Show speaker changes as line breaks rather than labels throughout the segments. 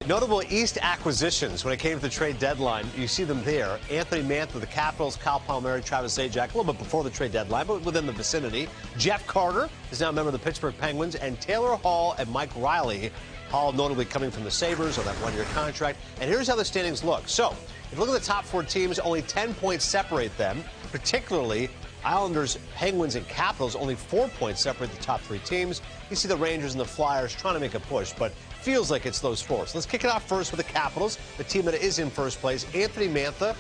Notable East acquisitions when it came to the trade deadline. You see them there. Anthony Mantha of the Capitals, Kyle Palmieri, Travis Zajac, a little bit before the trade deadline, but within the vicinity. Jeff Carter is now a member of the Pittsburgh Penguins, and Taylor Hall and Mike Riley. Hall notably coming from the Sabres on that one-year contract. And here's how the standings look. So, if you look at the top 4 teams, only 10 points separate them, particularly Islanders, Penguins, and Capitals. Only 4 points separate the top 3 teams. You see the Rangers and the Flyers trying to make a push, but feels like it's those 4. So let's kick it off first with the Capitals, the team that is in first place. Anthony Mantha,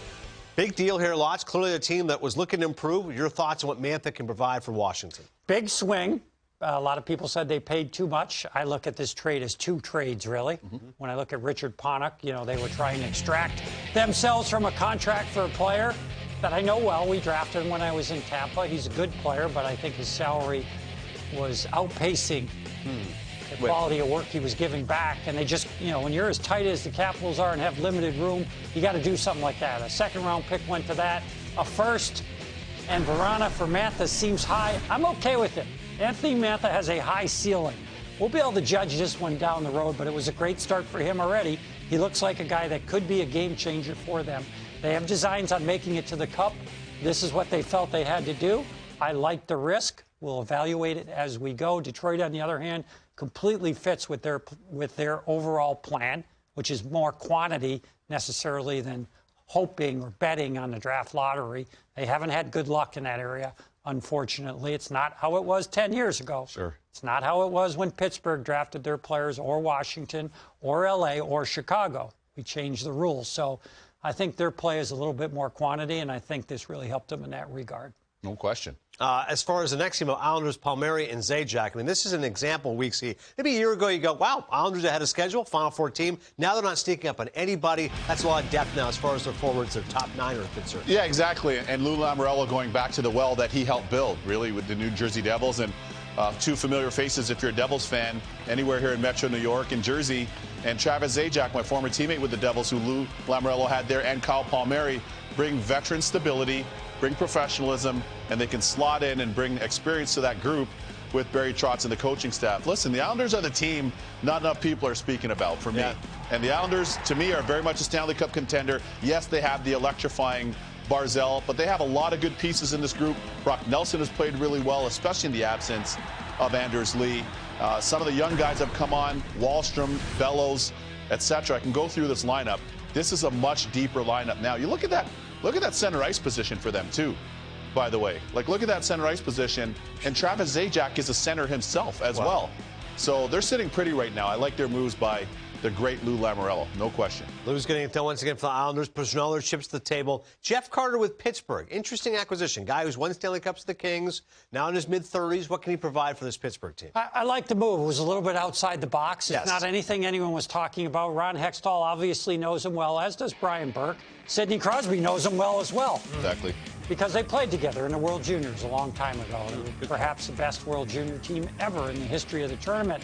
big deal here, lots. Clearly a team that was looking to improve. Your thoughts on what Mantha can provide for Washington?
Big swing. A lot of people said they paid too much. I look at this trade as 2 trades, really. When I look at Richard Panik, they were trying to extract themselves from a contract for a player that I know well. We drafted him when I was in Tampa. He's a good player, but I think his salary was outpacing the quality of work he was giving back. And they just, when you're as tight as the Capitals are and have limited room, you got to do something like that. A second-round pick went to that. A first and Verana for Mantha seems high. I'm okay with it. Anthony Mantha has a high ceiling. We'll be able to judge this one down the road, but it was a great start for him already. He looks like a guy that could be a game changer for them. They have designs on making it to the Cup. This is what they felt they had to do. I like the risk. We'll evaluate it as we go. Detroit, on the other hand, completely fits with their overall plan, which is more quantity necessarily than hoping or betting on the draft lottery. They haven't had good luck in that area, unfortunately. It's not how it was 10 years ago.
Sure.
It's not how it was when Pittsburgh drafted their players, or Washington, or L.A., or Chicago. We changed the rules. So I think their play is a little bit more quantity, and I think this really helped them in that regard.
No question.
As far as the next team, Islanders, Palmieri, and Zajac, I mean, this is an example we see. Maybe a year ago, you go, wow, Islanders ahead of schedule, Final Four team. Now they're not sneaking up on anybody. That's a lot of depth now as far as their forwards, their top 9 are concerned.
Yeah, exactly. And Lou Lamoriello going back to the well that he helped build, really, with the New Jersey Devils. And 2 familiar faces if you're a Devils fan anywhere here in Metro New York and Jersey. And Travis Zajac, my former teammate with the Devils, who Lou Lamoriello had there, and Kyle Palmieri bring veteran stability, bring professionalism, and they can slot in and bring experience to that group with Barry Trotz and the coaching staff. Listen, the Islanders are the team not enough people are speaking about for me. And the Islanders, to me, are very much a Stanley Cup contender. Yes, they have the electrifying Barzal, but they have a lot of good pieces in this group. Brock Nelson has played really well, especially in the absence of Anders Lee. Some of the young guys have come on, Wahlstrom, Bellows, etc. I can go through this lineup. This is a much deeper lineup now. You look at that center ice position for them too, by the way. Look at that center ice position, and Travis Zajac is a center himself as well. So they're sitting pretty right now. I like their moves by the great Lou Lamoriello, no question.
Lou's getting it done once again for the Islanders, pushing all their chips to the table. Jeff Carter with Pittsburgh. Interesting acquisition. Guy who's won Stanley Cups with the Kings, now in his mid-30s. What can he provide for this Pittsburgh team?
I like the move. It was a little bit outside the box. It's not anything anyone was talking about. Ron Hextall obviously knows him well, as does Brian Burke. Sidney Crosby knows him well as well.
Exactly.
Because they played together in the World Juniors a long time ago. Perhaps the best World Junior team ever in the history of the tournament.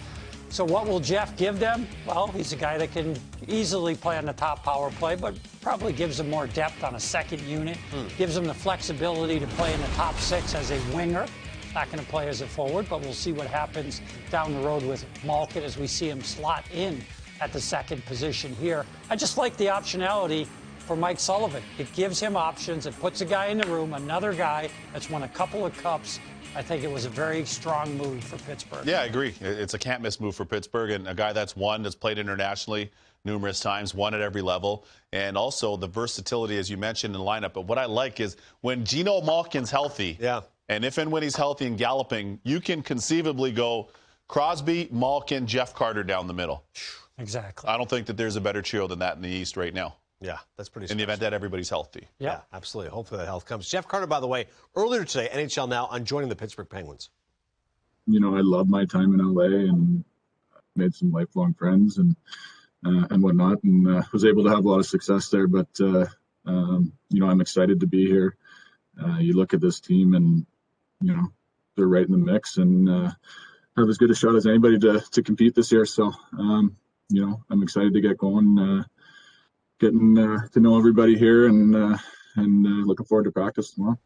So what will Jeff give them? Well, he's a guy that can easily play on the top power play, but probably gives them more depth on a second unit. Gives them the flexibility to play in the top 6 as a winger. Not going to play as a forward, but we'll see what happens down the road with Malkin as we see him slot in at the second position here. I just like the optionality for Mike Sullivan. It gives him options. It puts a guy in the room, another guy that's won a couple of cups. I think it was a very strong move for Pittsburgh.
Yeah, I agree. It's a can't-miss move for Pittsburgh, and a guy that's played internationally numerous times, won at every level, and also the versatility, as you mentioned, in the lineup. But what I like is when Geno Malkin's healthy, and if and when he's healthy and galloping, you can conceivably go Crosby, Malkin, Jeff Carter down the middle.
Exactly.
I don't think that there's a better trio than that in the East right now.
Yeah, that's pretty
in the event that everybody's healthy.
Yeah, absolutely. Hopefully that health comes. Jeff Carter, by the way, earlier today, NHL Now, on joining the Pittsburgh Penguins.
I love my time in LA and made some lifelong friends and whatnot, and was able to have a lot of success there. But, I'm excited to be here. You look at this team and, they're right in the mix and have as good a shot as anybody to compete this year. So, I'm excited to get going. Getting to know everybody here and looking forward to practice tomorrow.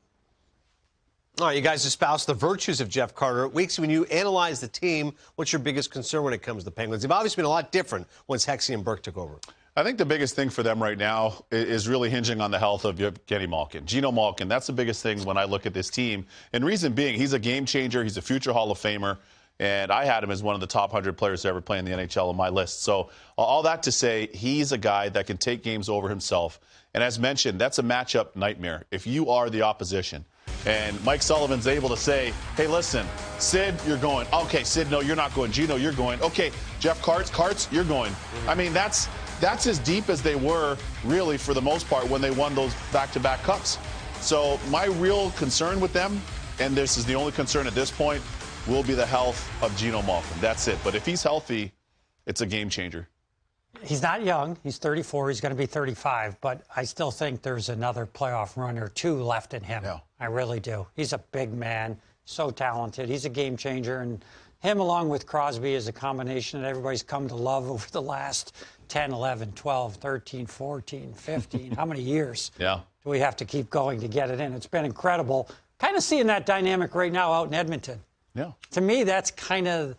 All right, you guys espouse the virtues of Jeff Carter. Weeks, when you analyze the team, what's your biggest concern when it comes to the Penguins? They've obviously been a lot different once Hexie and Burke took over.
I think the biggest thing for them right now is really hinging on the health of Evgeny Malkin. Geno Malkin, that's the biggest thing when I look at this team. And reason being, he's a game changer. He's a future Hall of Famer. And I had him as one of the top 100 players to ever play in the NHL on my list. So all that to say, he's a guy that can take games over himself. And as mentioned, that's a matchup nightmare if you are the opposition. And Mike Sullivan's able to say, hey, listen, Sid, you're going. Okay, Sid, no, you're not going. Gino, you're going. Okay, Jeff Carts, you're going. I mean, that's as deep as they were, really, for the most part, when they won those back-to-back cups. So my real concern with them, and this is the only concern at this point, will be the health of Geno Malkin. That's it. But if he's healthy, it's a game changer.
He's not young. He's 34. He's going to be 35. But I still think there's another playoff run or two left in him.
Yeah.
I really do. He's a big man, so talented. He's a game changer. And him, along with Crosby, is a combination that everybody's come to love over the last 10, 11, 12, 13, 14, 15. How many years
do
we have to keep going to get it in? It's been incredible. Kind of seeing that dynamic right now out in Edmonton.
Yeah.
To me, that's kind of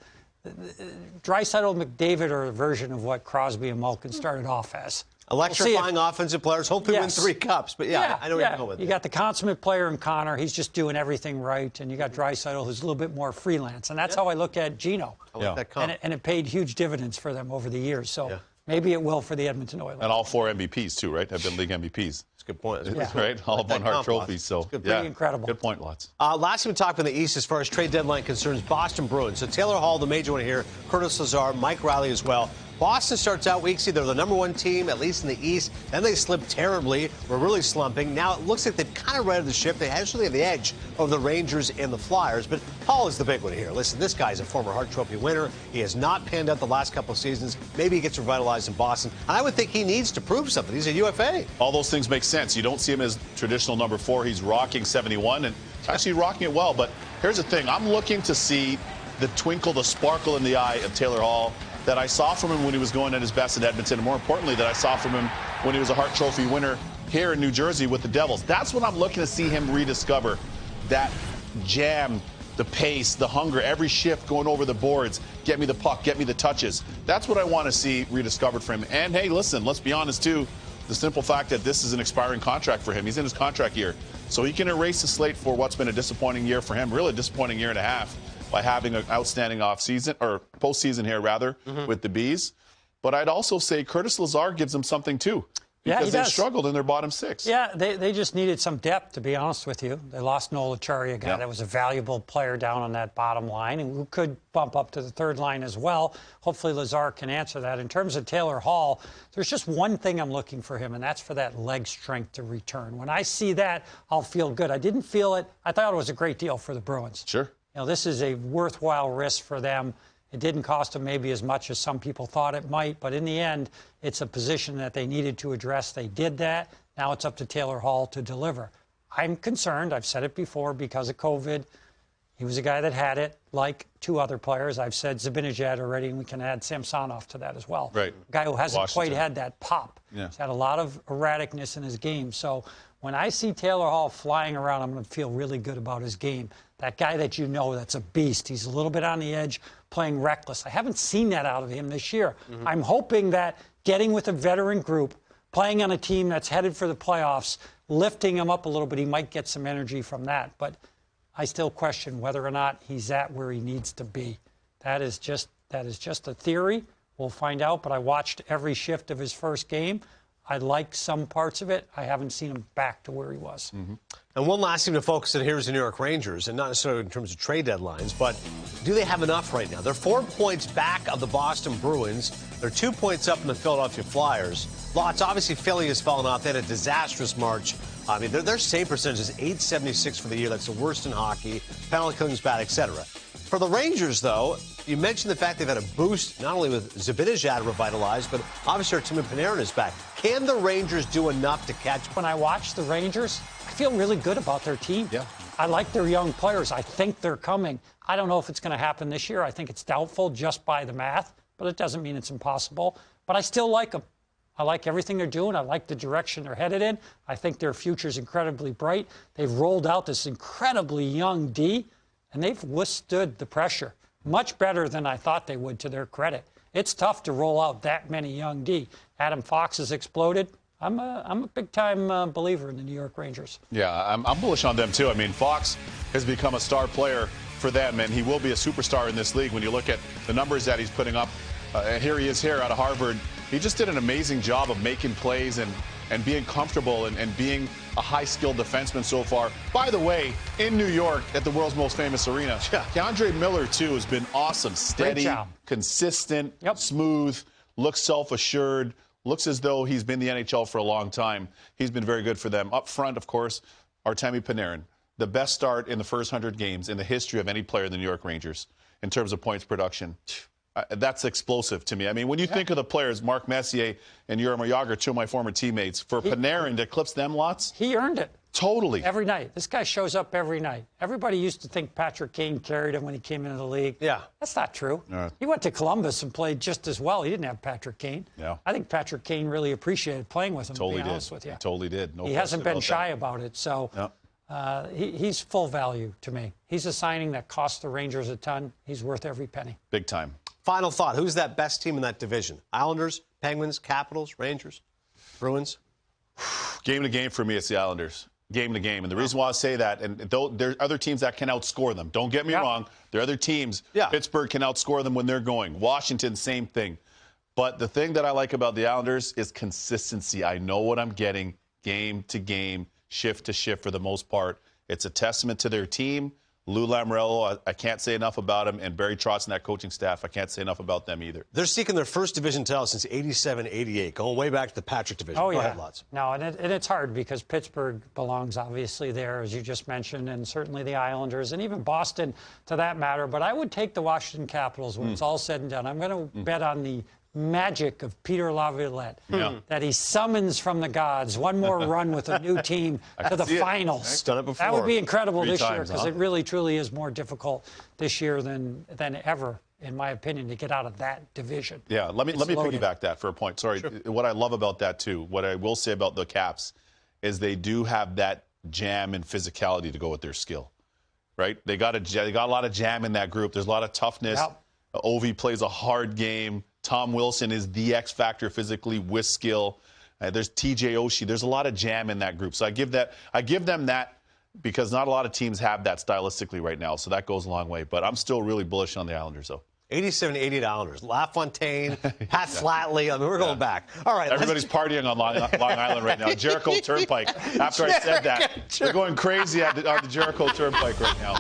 Draisaitl, McDavid are a version of what Crosby and Malkin started off as.
Electrifying offensive players, hopefully win 3 cups. But I know where you're going with it.
You got the consummate player in Connor. He's just doing everything right. And you got Draisaitl, who's a little bit more freelance. And that's how I look at Geno.
I like that comp.
And it paid huge dividends for them over the years. So maybe it will for the Edmonton Oilers.
And all 4 MVPs, too, right? Have been league MVPs.
That's a good point.
Right? All won Hart trophies. So,
pretty incredible.
Good point, Lots.
Last time we talked in the East as far as trade deadline concerns, Boston Bruins. So Taylor Hall, the major one here, Curtis Lazar, Mike Riley as well. Boston starts out weeks, they're the #1 team, at least in the East. Then they slip terribly. We're really slumping. Now it looks like they've kind of righted the ship. They actually have the edge over the Rangers and the Flyers. But Hall is the big one here. Listen, this guy's a former Hart Trophy winner. He has not panned out the last couple of seasons. Maybe he gets revitalized in Boston. And I would think he needs to prove something. He's a UFA.
All those things make sense. You don't see him as traditional number 4. He's rocking 71 and actually rocking it well. But here's the thing. I'm looking to see the twinkle, the sparkle in the eye of Taylor Hall that I saw from him when he was going at his best in Edmonton, and more importantly, that I saw from him when he was a Hart Trophy winner here in New Jersey with the Devils. That's what I'm looking to see him rediscover. That jam, the pace, the hunger, every shift going over the boards, get me the puck, get me the touches. That's what I want to see rediscovered for him. And, hey, listen, let's be honest, too. The simple fact that this is an expiring contract for him. He's in his contract year. So he can erase the slate for what's been a disappointing year for him, really a disappointing year and a half, by having an outstanding offseason, or postseason here, rather, with the Bees. But I'd also say Curtis Lazar gives them something, too, because they struggled in their bottom 6.
Yeah, they just needed some depth, to be honest with you. They lost Noel Acciari, a guy that was a valuable player down on that bottom line, and who could bump up to the third line as well. Hopefully Lazar can answer that. In terms of Taylor Hall, there's just one thing I'm looking for him, and that's for that leg strength to return. When I see that, I'll feel good. I didn't feel it. I thought it was a great deal for the Bruins.
Sure.
You know, this is a worthwhile risk for them. It didn't cost them maybe as much as some people thought it might, but in the end, it's a position that they needed to address. They did that. Now it's up to Taylor Hall to deliver. I'm concerned, I've said it before, because of COVID. He was a guy that had it, like 2 other players. I've said Zibanejad already, and we can add Samsonov to that as well.
Right.
A guy who hasn't quite had that pop.
Yeah.
He's had a lot of erraticness in his game. So when I see Taylor Hall flying around, I'm going to feel really good about his game. That guy that you know that's a beast. He's a little bit on the edge, playing reckless. I haven't seen that out of him this year. I'm hoping that getting with a veteran group, playing on a team that's headed for the playoffs, lifting him up a little bit, he might get some energy from that. But I still question whether or not he's at where he needs to be. That is just a theory. We'll find out. But I watched every shift of his first game. I like some parts of it. I haven't seen him back to where he was.
And one last thing to focus on here is the New York Rangers, and not necessarily in terms of trade deadlines, but do they have enough right now? They're 4 points back of the Boston Bruins. They're 2 points up from the Philadelphia Flyers. Lots, obviously, Philly has fallen off. They had a disastrous March. I mean, their save percentage is .876 for the year. That's the worst in hockey. Penalty killing's bad, etc. For the Rangers, though, you mentioned the fact they've had a boost, not only with Zibanejad revitalized, but obviously Artemi Panarin is back. Can the Rangers do enough to catch?
When I watch the Rangers, I feel really good about their team.
Yeah.
I like their young players. I think they're coming. I don't know if it's going to happen this year. I think it's doubtful just by the math, but it doesn't mean it's impossible. But I still like them. I like everything they're doing. I like the direction they're headed in. I think their future's incredibly bright. They've rolled out this incredibly young D, and they've withstood the pressure much better than I thought they would, to their credit. It's tough to roll out that many young D. Adam Fox has exploded. I'm a big-time believer in the New York Rangers.
Yeah, I'm bullish on them, too. I mean, Fox has become a star player for them, and he will be a superstar in this league when you look at the numbers that he's putting up. Here he is here out of Harvard. He just did an amazing job of making plays and being comfortable and being a high-skilled defenseman so far. By the way, in New York at the world's most famous arena, Keandre Miller, too, has been awesome. Steady, consistent, smooth, looks self-assured, looks as though he's been in the NHL for a long time. He's been very good for them. Up front, of course, Artemi Panarin, the best start in the first 100 games in the history of any player in the New York Rangers in terms of points production. That's explosive to me. I mean, when you think of the players, Mark Messier and Jaromir Jagr, two of my former teammates, for Panarin to eclipse them lots.
He earned it.
Totally.
Every night. This guy shows up every night. Everybody used to think Patrick Kane carried him when he came into the league.
Yeah.
That's not true. He went to Columbus and played just as well. He didn't have Patrick Kane.
Yeah.
I think Patrick Kane really appreciated playing with him, to be honest with you.
He totally did.
He hasn't been shy about it. So he's full value to me. He's a signing that cost the Rangers a ton. He's worth every penny.
Big time.
Final thought. Who's that best team in that division? Islanders, Penguins, Capitals, Rangers, Bruins?
Game to game for me, it's the Islanders. Game to game. And the reason why I say that, and there are other teams that can outscore them. Don't get me wrong. There are other teams. Pittsburgh can outscore them when they're going. Washington, same thing. But the thing that I like about the Islanders is consistency. I know what I'm getting game to game, shift to shift for the most part. It's a testament to their team. Lou Lamoriello, I can't say enough about him, and Barry Trotz and that coaching staff, I can't say enough about them either.
They're seeking their first division title since 87-88, going way back to the Patrick division.
Oh,
Go ahead, Lutz.
No, and it's hard because Pittsburgh belongs obviously there, as you just mentioned, and certainly the Islanders, and even Boston to that matter. But I would take the Washington Capitals when it's all said and done. I'm going to bet on the magic of Peter Laviolette, that he summons from the gods one more run with a new team to the finals.
He's done it before.
That would be incredible this year, because it really, truly is more difficult this year than ever, in my opinion, to get out of that division.
Yeah, let me piggyback that for a point. Sorry, what I love about that, too, what I will say about the Caps is they do have that jam and physicality to go with their skill, right? They got a lot of jam in that group. There's a lot of toughness. Ovi plays a hard game. Tom Wilson is the X factor physically with skill. There's TJ Oshie. There's a lot of jam in that group. So I give them that because not a lot of teams have that stylistically right now. So that goes a long way. But I'm still really bullish on the Islanders, though. 87-88
Islanders. LaFontaine, Pat Flatley. I mean, we're going back. All right.
Everybody's partying on Long Island right now. Jericho Turnpike. After I said that, they're going crazy on the Jericho Turnpike right now.